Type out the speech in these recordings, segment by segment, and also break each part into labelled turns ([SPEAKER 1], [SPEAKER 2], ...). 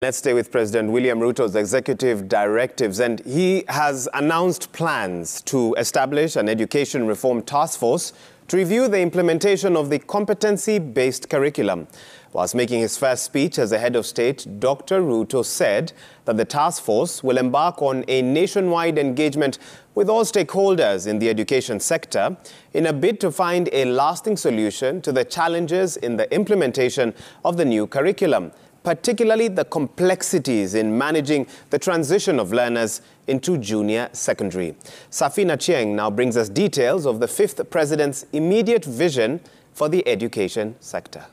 [SPEAKER 1] Let's stay with President William Ruto's executive directives, and he has announced plans to establish an Education Reform Taskforce to review the implementation of the Competency Based Curriculum. Whilst making his first speech as the head of state, Dr. Ruto said that the task force will embark on a nationwide engagement with all stakeholders in the education sector in a bid to find a lasting solution to the challenges in the implementation of the new curriculum, particularly the complexities in managing the transition of learners into junior secondary. Serfine Achieng now brings us details of the fifth president's immediate vision for the education sector.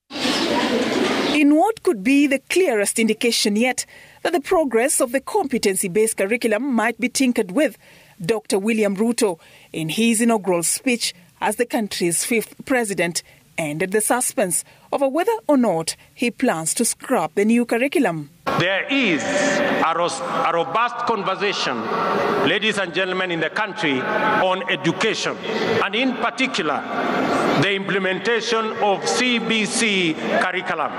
[SPEAKER 2] In what could be the clearest indication yet that the progress of the competency-based curriculum might be tinkered with, Dr. William Ruto, in his inaugural speech as the country's fifth president, ended the suspense over whether or not he plans to scrap the new curriculum.
[SPEAKER 3] There is a robust conversation, ladies and gentlemen, in the country on education, and in particular, the implementation of CBC curriculum.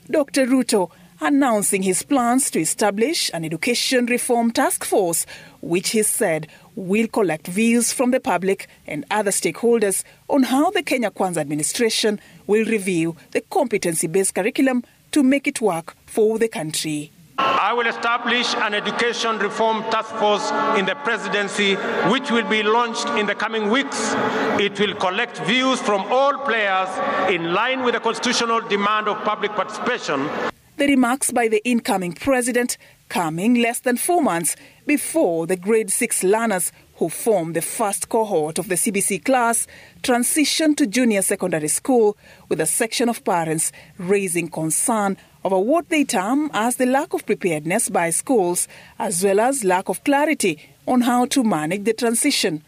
[SPEAKER 2] Dr. Ruto announcing his plans to establish an Education Reform Taskforce, which he said will collect views from the public and other stakeholders on how the Kenya Kwanza administration will review the competency-based curriculum to make it work for the country.
[SPEAKER 3] I will establish an Education Reform Taskforce in the presidency, which will be launched in the coming weeks. It will collect views from all players in line with the constitutional demand of public participation.
[SPEAKER 2] The remarks by the incoming president coming less than 4 months before the grade 6 learners who form the first cohort of the CBC class transition to junior secondary school, with a section of parents raising concern over what they term as the lack of preparedness by schools, as well as lack of clarity on how to manage the transition.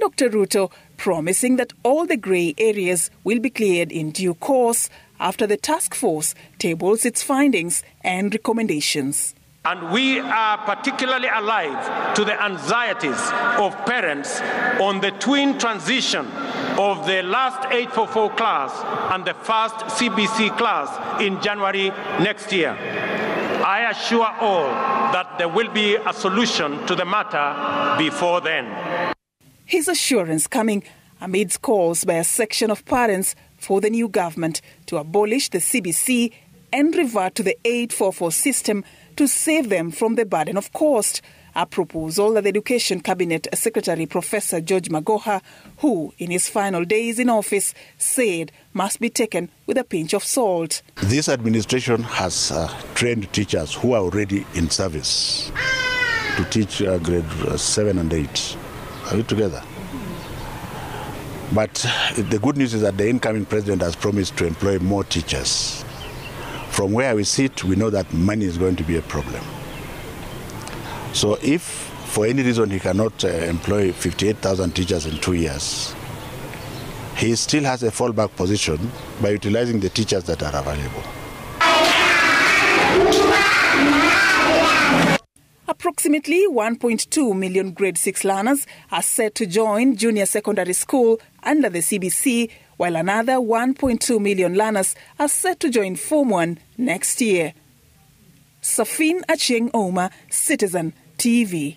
[SPEAKER 2] Dr. Ruto promising that all the grey areas will be cleared in due course after the task force tables its findings and recommendations.
[SPEAKER 3] And we are particularly alive to the anxieties of parents on the twin transition of the last 844 class and the first CBC class in January next year. I assure all that there will be a solution to the matter before then.
[SPEAKER 2] His assurance coming amidst calls by a section of parents for the new government to abolish the CBC and revert to the 844 system to save them from the burden of cost, a proposal that the Education Cabinet Secretary Professor George Magoha, who in his final days in office said must be taken with a pinch of salt.
[SPEAKER 4] This administration has trained teachers who are already in service to teach grade 7 and 8. Are we together? But the good news is that the incoming president has promised to employ more teachers. From where we sit, we know that money is going to be a problem. So if for any reason he cannot employ 58,000 teachers in 2 years, he still has a fallback position by utilizing the teachers that are available.
[SPEAKER 2] Approximately 1.2 million grade 6 learners are set to join junior secondary school under the CBC, while another 1.2 million learners are set to join Form 1 next year. Serfine Achieng, Citizen TV.